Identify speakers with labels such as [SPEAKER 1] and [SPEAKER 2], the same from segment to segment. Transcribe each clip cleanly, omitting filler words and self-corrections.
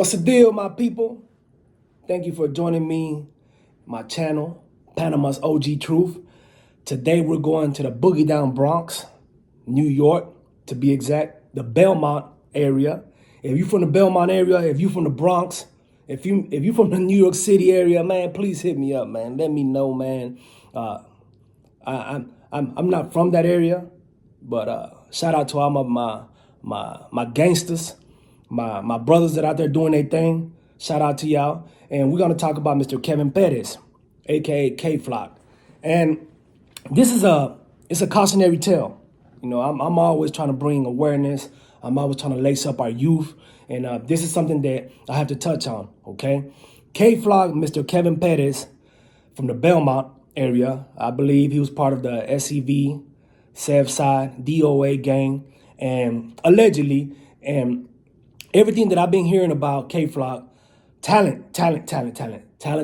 [SPEAKER 1] What's the deal, my people? Thank you for joining me, my channel, Panama's OG Truth. Today we're going to the Boogie Down Bronx, New York, to be exact, the Belmont area. If you're from the Belmont area, if you're from the Bronx, if you're from the New York City area, man, please hit me up, man. Let me know, man. I'm not from that area, but shout out to all my gangsters, my brothers that out there doing their thing. Shout out to y'all. And we're gonna talk about Mr. Kevin Pettis, aka K-Flock. And this is it's a cautionary tale. You know, I'm always trying to bring awareness. I'm always trying to lace up our youth. And this is something that I have to touch on, okay? K-Flock, Mr. Kevin Pettis from the Belmont area. I believe he was part of the SEV, Southside, DOA gang. And allegedly, and everything that I've been hearing about K-Flock, talented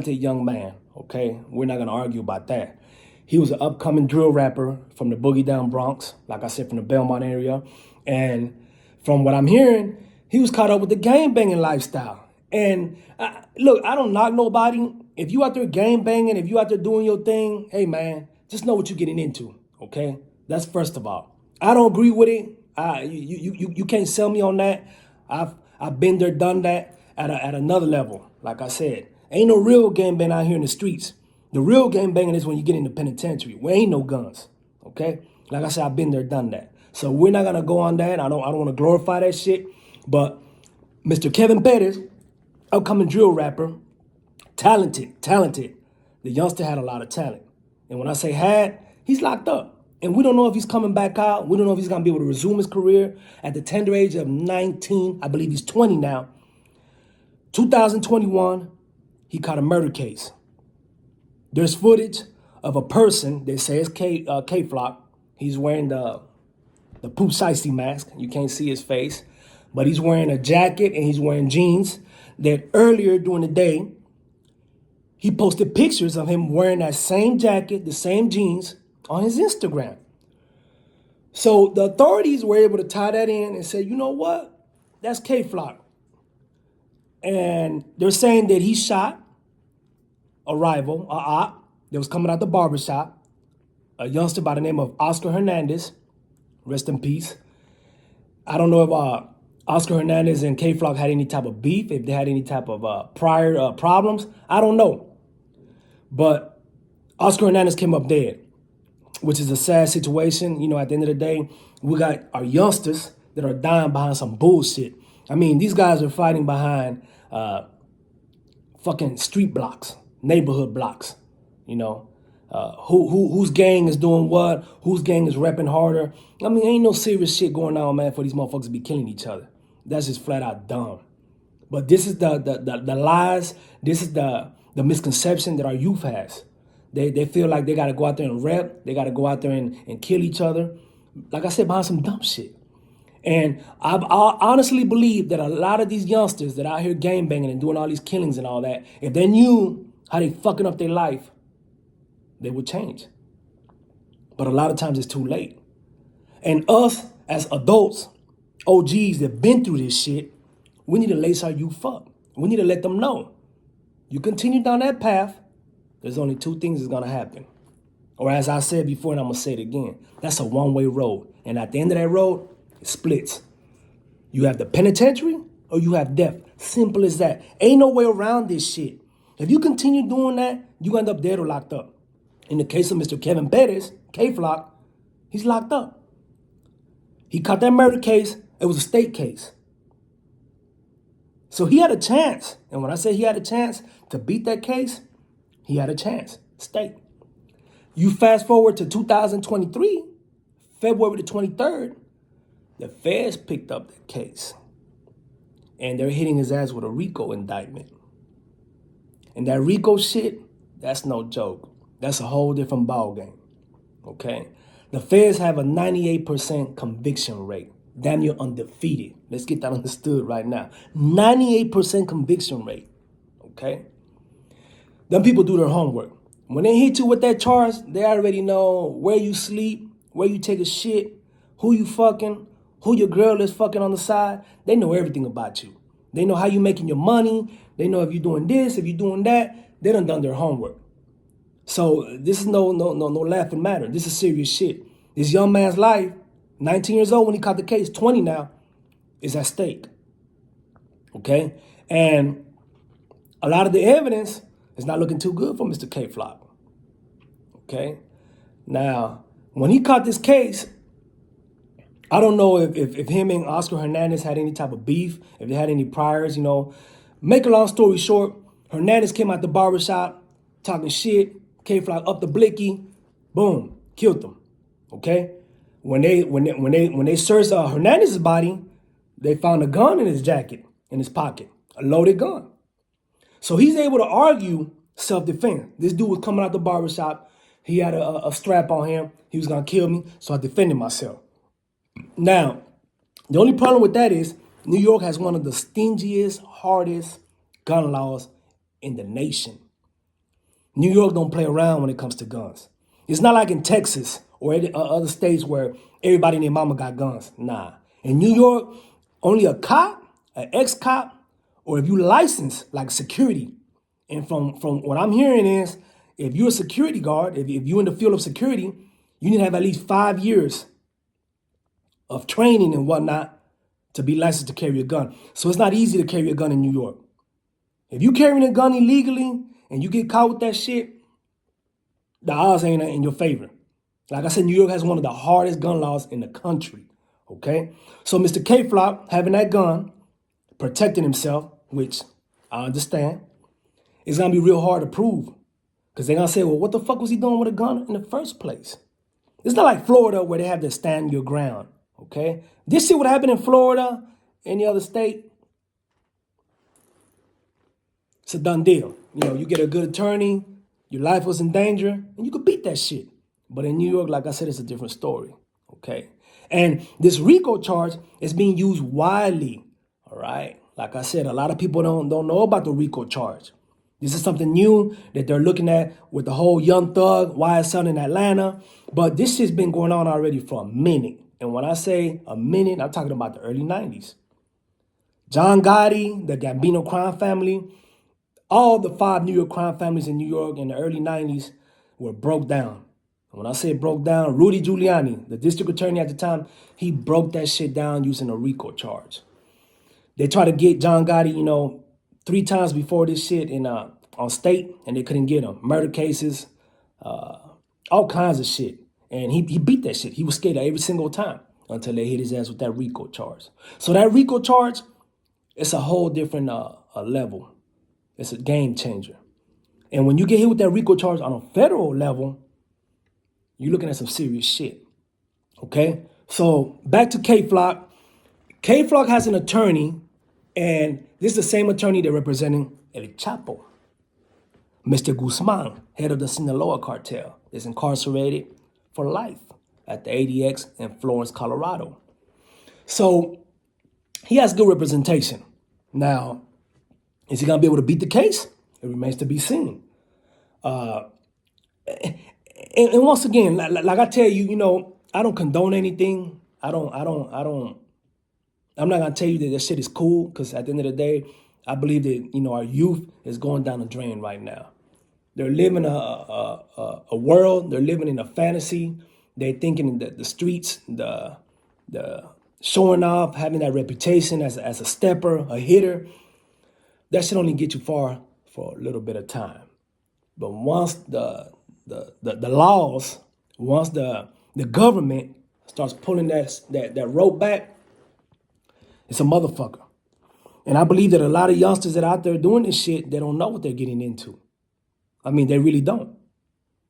[SPEAKER 1] young man, okay? We're not gonna argue about that. He was an upcoming drill rapper from the Boogie Down Bronx, like I said, from the Belmont area. And from what I'm hearing, he was caught up with the gang banging lifestyle. And look, I don't knock nobody. If you out there gang banging, if you out there doing your thing, hey man, just know what you're getting into, okay? That's first of all. I don't agree with it. You can't sell me on that. I've been there, done that at another level. Like I said, ain't no real gang banging out here in the streets. The real gang banging is when you get in the penitentiary. Where ain't no guns, okay? Like I said, I've been there, done that. So we're not gonna go on that. I don't want to glorify that shit. But Mr. Kevin Pettis, upcoming drill rapper, talented. The youngster had a lot of talent. And when I say had, he's locked up. And we don't know if he's coming back out. We don't know if he's going to be able to resume his career at the tender age of 19. I believe he's 20 now. 2021, he caught a murder case. There's footage of a person, they say it's K-Flock. He's wearing the poop sightsee mask. You can't see his face. But he's wearing a jacket and he's wearing jeans that earlier during the day, he posted pictures of him wearing that same jacket, the same jeans on his Instagram. So the authorities were able to tie that in and say, you know what? That's K-Flock. And they're saying that he shot a rival, a op, that was coming out the barbershop, a youngster by the name of Oscar Hernandez, rest in peace. I don't know if Oscar Hernandez and K-Flock had any type of beef, if they had any type of prior problems. I don't know. But Oscar Hernandez came up dead, which is a sad situation. You know, at the end of the day, we got our youngsters that are dying behind some bullshit. I mean, these guys are fighting behind fucking street blocks, neighborhood blocks, you know. Whose gang is doing what, whose gang is repping harder. I mean, ain't no serious shit going on, man, for these motherfuckers to be killing each other. That's just flat out dumb. But this is the lies, this is the misconception that our youth has. They feel like they got to go out there and rep. They got to go out there and kill each other. Like I said, behind some dumb shit. And I honestly believe that a lot of these youngsters that out here gang banging and doing all these killings and all that, if they knew how they fucking up their life, they would change. But a lot of times it's too late. And us as adults, OGs that been through this shit, we need to lace our youth up. We need to let them know. You continue down that path, there's only two things that's gonna happen. Or as I said before, and I'm gonna say it again, that's a one-way road. And at the end of that road, it splits. You have the penitentiary or you have death. Simple as that. Ain't no way around this shit. If you continue doing that, you end up dead or locked up. In the case of Mr. Kevin Pettis, K-Flock, he's locked up. He caught that murder case. It was a state case. So he had a chance. And when I say he had a chance to beat that case, he had a chance. State. You fast forward to 2023, February the 23rd, the feds picked up that case. And they're hitting his ass with a RICO indictment. And that RICO shit, that's no joke. That's a whole different ballgame. Okay? The feds have a 98% conviction rate. Damn near undefeated. Let's get that understood right now. 98% conviction rate. Okay? Them people do their homework. When they hit you with that charge, they already know where you sleep, where you take a shit, who you fucking, who your girl is fucking on the side. They know everything about you. They know how you making your money. They know if you're doing this, if you're doing that. They done their homework. So this is no laughing matter. This is serious shit. This young man's life, 19 years old when he caught the case, 20 now, is at stake. Okay? And a lot of the evidence is not looking too good for Mr. K-Flock. Okay? Now, when he caught this case, I don't know if him and Oscar Hernandez had any type of beef, if they had any priors, Make a long story short, Hernandez came out the barbershop talking shit, K-Flock up the blicky, boom, killed him. Okay? When they searched Hernandez's body, they found a gun in his jacket, in his pocket, a loaded gun. So he's able to argue self-defense. This dude was coming out the barbershop. He had a strap on him. He was going to kill me, so I defended myself. Now, the only problem with that is New York has one of the stingiest, hardest gun laws in the nation. New York don't play around when it comes to guns. It's not like in Texas or other states where everybody and their mama got guns. Nah. In New York, only a cop, an ex-cop, or if you license like security. And from what I'm hearing is, if you're a security guard, if you're in the field of security, you need to have at least 5 years of training and whatnot to be licensed to carry a gun. So it's not easy to carry a gun in New York. If you carrying a gun illegally and you get caught with that shit, the odds ain't in your favor. Like I said, New York has one of the hardest gun laws in the country, okay? So Mr. K-Flock having that gun, protecting himself, which I understand, it's going to be real hard to prove. Because they're going to say, well, what the fuck was he doing with a gun in the first place? It's not like Florida where they have to stand your ground, okay? This shit would happen in Florida, any other state. It's a done deal. You get a good attorney, your life was in danger, and you could beat that shit. But in New York, like I said, it's a different story, okay? And this RICO charge is being used widely, all right? Like I said, a lot of people don't know about the RICO charge. This is something new that they're looking at with the whole Young Thug, YSL in Atlanta. But this shit's been going on already for a minute. And when I say a minute, I'm talking about the early 90s. John Gotti, the Gambino crime family, all the 5 New York crime families in New York in the early 90s were broke down. And when I say broke down, Rudy Giuliani, the district attorney at the time, he broke that shit down using a RICO charge. They tried to get John Gotti, 3 times before this shit on state, and they couldn't get him. Murder cases, all kinds of shit. And he beat that shit. He was scared every single time until they hit his ass with that RICO charge. So that RICO charge, it's a whole different level. It's a game changer. And when you get hit with that RICO charge on a federal level, you're looking at some serious shit. Okay? So back to K-Flock. K-Flock has an attorney, and this is the same attorney that representing El Chapo. Mr. Guzman, head of the Sinaloa cartel, is incarcerated for life at the ADX in Florence, Colorado. So he has good representation. Now, is he going to be able to beat the case? It remains to be seen. And once again, like I tell you, I don't condone anything. I'm not going to tell you that that shit is cool, because at the end of the day, I believe that, our youth is going down the drain right now. They're living a world. They're living in a fantasy. They're thinking that the streets, the showing off, having that reputation as a stepper, a hitter, that should only get you far for a little bit of time. But once the laws, once the government starts pulling that rope back, it's a motherfucker. And I believe that a lot of youngsters that are out there doing this shit, they don't know what they're getting into. I mean, they really don't.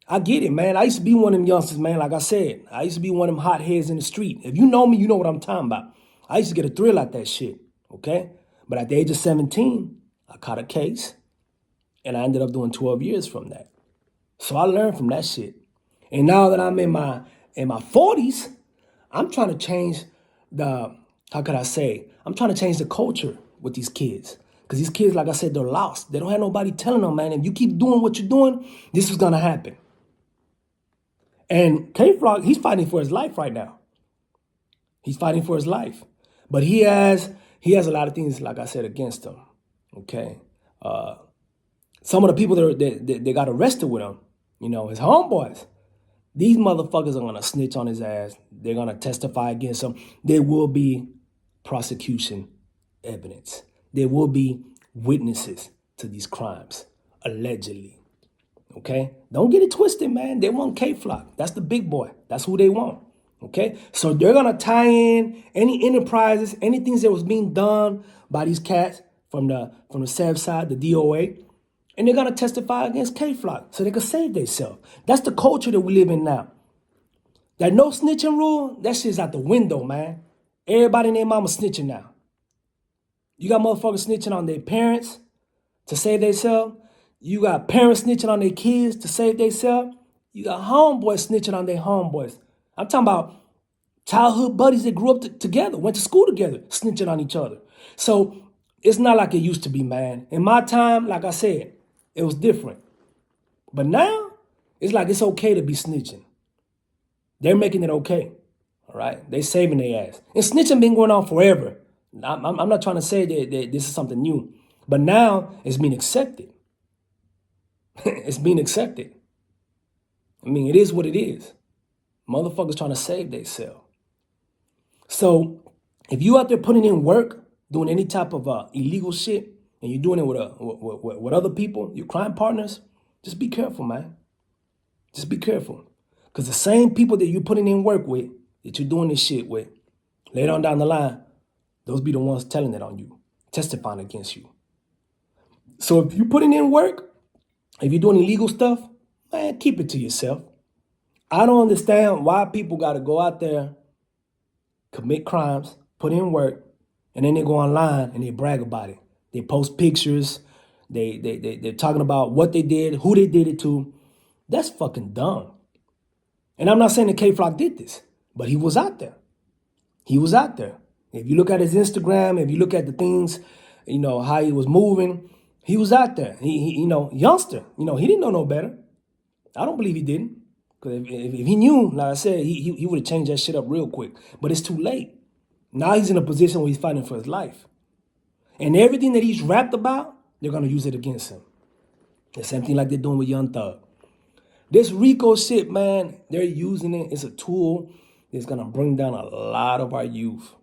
[SPEAKER 1] I get it, man. I used to be one of them youngsters, man. Like I said, I used to be one of them hotheads in the street. If you know me, you know what I'm talking about. I used to get a thrill out that shit, okay? But at the age of 17, I caught a case, and I ended up doing 12 years from that. So I learned from that shit. And now that I'm in my 40s, I'm trying to change I'm trying to change the culture with these kids. Because these kids, like I said, they're lost. They don't have nobody telling them, man, if you keep doing what you're doing, this is going to happen. And K-Flock, he's fighting for his life right now. He's fighting for his life. But he has he has a lot of things, like I said, against him. Okay. Some of the people that got arrested with him, his homeboys, these motherfuckers are going to snitch on his ass. They're going to testify against him. There will be prosecution evidence. There will be witnesses to these crimes, allegedly. Okay? Don't get it twisted, man. They want K-Flock. That's the big boy. That's who they want. Okay? So they're going to tie in any enterprises, anything that was being done by these cats from the SAB side, the DOA, and they're going to testify against K-Flock so they can save themselves. That's the culture that we live in now. That no snitching rule, that shit's out the window, man. Everybody and their mama snitching now. You got motherfuckers snitching on their parents to save themselves. You got parents snitching on their kids to save themselves. You got homeboys snitching on their homeboys. I'm talking about childhood buddies that grew up together, went to school together, snitching on each other. So it's not like it used to be, man. In my time, like I said, it was different. But now, it's like it's okay to be snitching. They're making it okay, all right? They saving their ass. And snitching been going on forever. I'm not trying to say that this is something new. But now, it's being accepted. It's being accepted. I mean, it is what it is. Motherfuckers trying to save themselves. So, if you out there putting in work, doing any type of illegal shit, and you're doing it with other people, your crime partners, just be careful, man. Just be careful. Because the same people that you're putting in work with, that you're doing this shit with, later on down the line, those be the ones telling it on you, testifying against you. So if you're putting in work, if you're doing illegal stuff, man, keep it to yourself. I don't understand why people got to go out there, commit crimes, put in work, and then they go online and they brag about it. They post pictures. They're talking about what they did, who they did it to. That's fucking dumb. And I'm not saying that K-Flock did this, but he was out there. He was out there. If you look at his Instagram, if you look at the things, how he was moving, he was out there. He youngster, he didn't know no better. I don't believe he didn't. Because if he knew, like I said, he would have changed that shit up real quick. But it's too late. Now he's in a position where he's fighting for his life. And everything that he's rapped about, they're going to use it against him. The same thing like they're doing with Young Thug. This RICO shit, man, they're using it. It's a tool that's going to bring down a lot of our youth.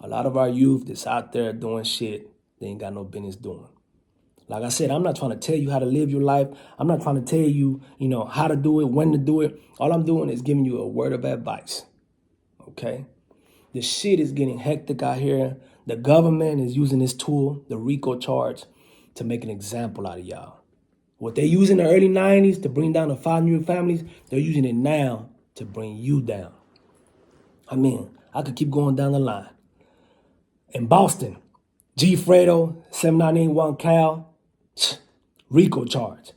[SPEAKER 1] A lot of our youth that's out there doing shit they ain't got no business doing. Like I said, I'm not trying to tell you how to live your life. I'm not trying to tell you, how to do it, when to do it. All I'm doing is giving you a word of advice, okay? The shit is getting hectic out here. The government is using this tool, the RICO charge, to make an example out of y'all. What they used in the early 90s to bring down the 5 new families, they're using it now to bring you down. I mean, I could keep going down the line. In Boston, G. Fredo, 7981 Cal, RICO charge.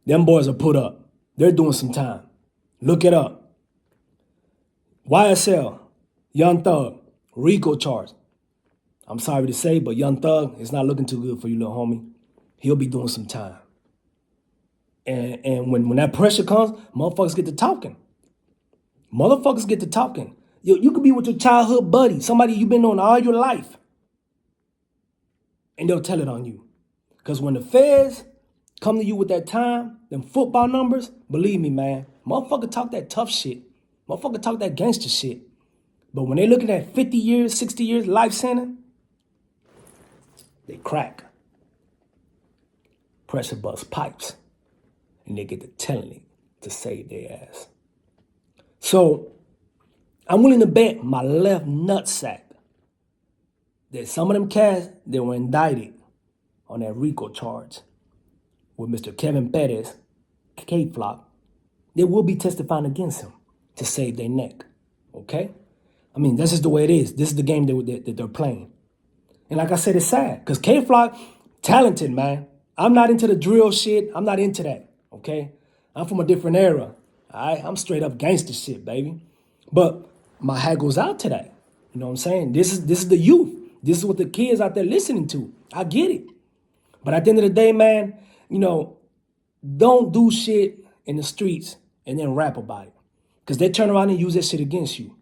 [SPEAKER 1] Them boys are put up. They're doing some time. Look it up. YSL, Young Thug, RICO charge. I'm sorry to say, but Young Thug, it's not looking too good for you, little homie. He'll be doing some time. And when that pressure comes, motherfuckers get to talking. Motherfuckers get to talking. You could be with your childhood buddy, somebody you've been on all your life, and they'll tell it on you. Because when the feds come to you with that time, them football numbers, believe me, man, motherfucker talk that tough shit. Motherfucker talk that gangster shit. But when they looking at 50 years, 60 years, life sentence, they crack. Pressure bust pipes. And they get to telling it to save their ass. So, I'm willing to bet my left nutsack that some of them cats that were indicted on that RICO charge with Mr. Kevin Perez, K-Flock, they will be testifying against him to save their neck. Okay? I mean, that's just the way it is. This is the game that they're playing. And like I said, it's sad. Because K-Flock, talented, man. I'm not into the drill shit. I'm not into that. Okay? I'm from a different era. All right? I'm straight up gangster shit, baby. But my hat goes out to that. You know what I'm saying? This is the youth. This is what the kids out there listening to. I get it. But at the end of the day, man, don't do shit in the streets and then rap about it. Because they turn around and use that shit against you.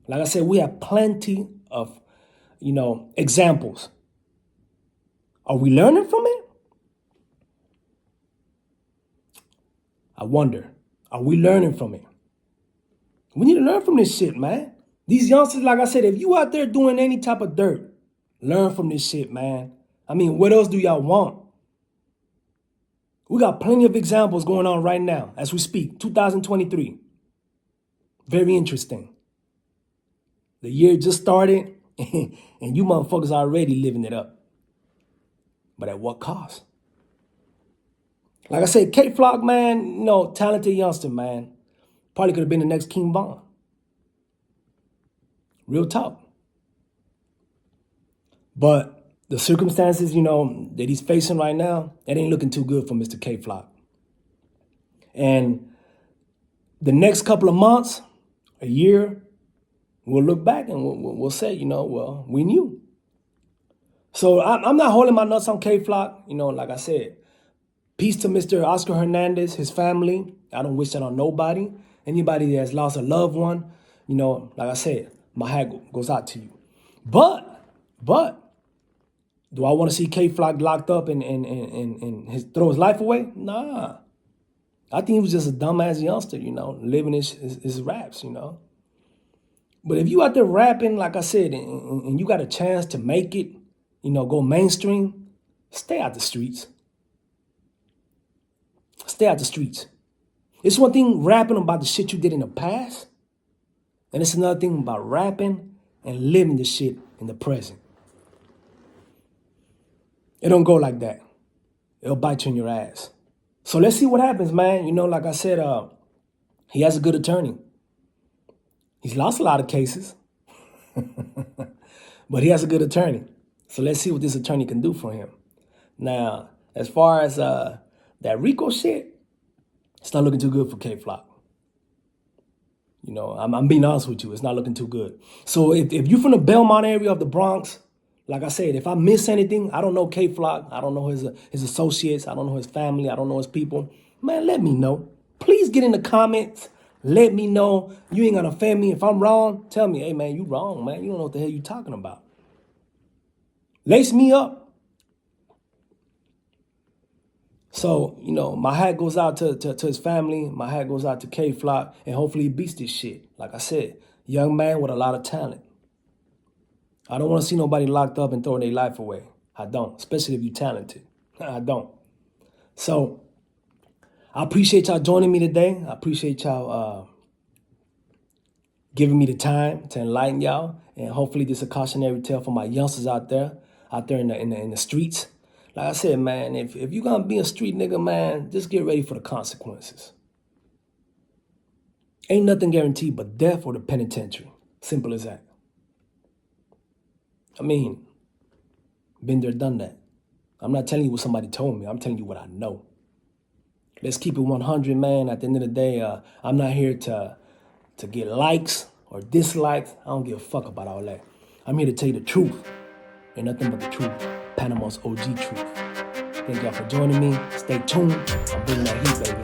[SPEAKER 1] Like I said, we have plenty of examples. Are we learning from it? I wonder. Are we learning from it? We need to learn from this shit, man. These youngsters, like I said, if you out there doing any type of dirt, learn from this shit, man. I mean, what else do y'all want? We got plenty of examples going on right now as we speak, 2023. Very interesting. The year just started, and you motherfuckers already living it up. But at what cost? Like I said, K-Flock, man, talented youngster, man. Probably could have been the next King Von. Real talk. But the circumstances, that he's facing right now, it ain't looking too good for Mr. K-Flock. And the next couple of months, a year, we'll look back and we'll say, well, we knew. So I'm not holding my nuts on K-Flock. Like I said, peace to Mr. Oscar Hernandez, his family. I don't wish that on nobody. Anybody that has lost a loved one, like I said, my hat goes out to you. But, do I want to see K-Flock locked up and throw his life away? Nah. I think he was just a dumbass youngster, living his raps, But if you out there rapping, like I said, and you got a chance to make it, go mainstream, stay out the streets. Stay out the streets. It's one thing rapping about the shit you did in the past, and it's another thing about rapping and living the shit in the present. It don't go like that. It'll bite you in your ass. So let's see what happens, man. Like I said, he has a good attorney. He's lost a lot of cases, but he has a good attorney. So let's see what this attorney can do for him. Now, as far as that RICO shit, it's not looking too good for K-Flock. I'm being honest with you. It's not looking too good. So if you're from the Belmont area of the Bronx, like I said, if I miss anything, I don't know K-Flock. I don't know his associates. I don't know his family. I don't know his people. Man, let me know. Please get in the comments. Let me know. You ain't gonna offend me. If I'm wrong, tell me, hey, man, you wrong, man. You don't know what the hell you talking about. Lace me up. So, my hat goes out to his family. My hat goes out to K-Flock. And hopefully he beats this shit. Like I said, young man with a lot of talent. I don't want to see nobody locked up and throwing their life away. I don't, especially if you're talented. I don't. So, I appreciate y'all joining me today. I appreciate y'all giving me the time to enlighten y'all. And hopefully this is a cautionary tale for my youngsters out there in the streets. Like I said, man, if you're going to be a street nigga, man, just get ready for the consequences. Ain't nothing guaranteed but death or the penitentiary. Simple as that. I mean, been there, done that. I'm not telling you what somebody told me. I'm telling you what I know. Let's keep it 100, man. At the end of the day, I'm not here to get likes or dislikes. I don't give a fuck about all that. I'm here to tell you the truth. Ain't nothing but the truth. Panama's OG truth. Thank y'all for joining me. Stay tuned. I'm bringing that heat, baby.